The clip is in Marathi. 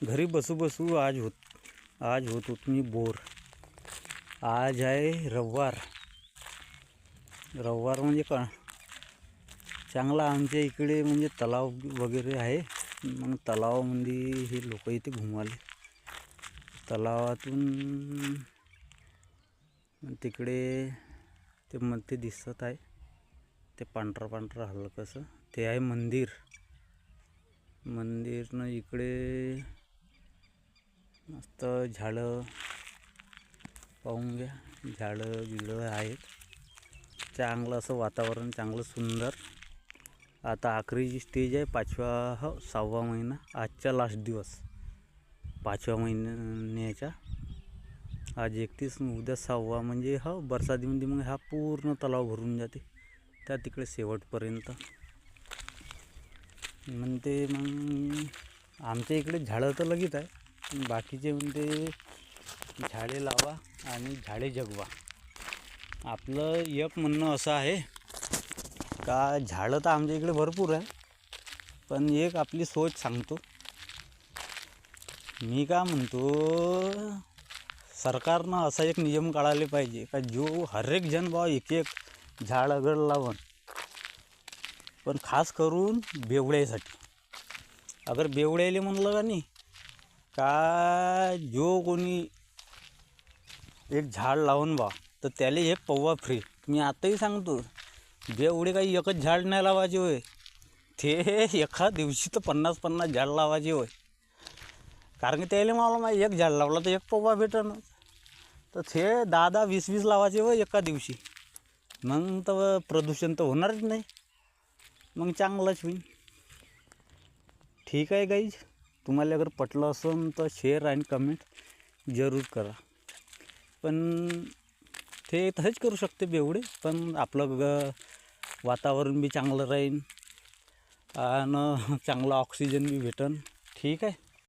घरी बसू बसू आज होतो मी बोर. आज आहे रविवार म्हणजे का चांगला आमच्या इकडे म्हणजे तलाव वगैरे आहे. मग तलावामध्ये हे लोक इथे घुमाले. तलावातून तिकडे ते मध्ये दिसत आहे ते पांढरं हलकंसं ते आहे मंदिर. मंदिरनं इकडे मस्त झाडं पाहून घ्या. झाडं आहेत. चांगलं असं वातावरण, चांगलं सुंदर. आता आखरीची स्टेज आहे. 6वा महिना, आजचा लास्ट दिवस 5व्या महिन्याच्या. आज 31, उद्या 6वा. म्हणजे बरसातीमध्ये मग हा पूर्ण तलाव भरून जाते त्या तिकडे शेवटपर्यंत. म्हणते मग आमच्या इकडे झाडं तर लगीत आहे. बाकीचे म्हणते झाडे लावा आणि झाडे जगवा. आपलं एक म्हणणं असं आहे का झाडं तर आमच्या इकडे भरपूर आहे, पण एक आपली सोच सांगतो. मी का म्हणतो, सरकारनं असा एक नियम काढायला पाहिजे का जो हरेक जण बा एक झाड अगर लावण, पण खास करून बेवड्यासाठी. अगर बेवड्याले म्हणलं का नाही का जो कोणी एक झाड लावून बा तर त्याला एक पौवा फ्री. मी आताही सांगतो, बेवडे काही एकच झाड नाही लावायचे होय, ते एका दिवशी तर 50-50 झाड लावायचे होय. कारण की त्याला मला एक झाड लावलं तर एक पौवा भेटणं, तर ते 10-10, 20-20 लावायचे होय एका दिवशी. मग तर प्रदूषण तर होणारच नाही, मग चांगलंच होईल. ठीक आहे गाईज, तुम्हाला अगर पटलं असेल तर शेअर आणि कमेंट जरूर करा. पण ते तसंच करू शकते बेवडे, पण आपलं वातावरण बी चांगलं राहील आणि चांगला ऑक्सिजन बी भेटन. ठीक आहे.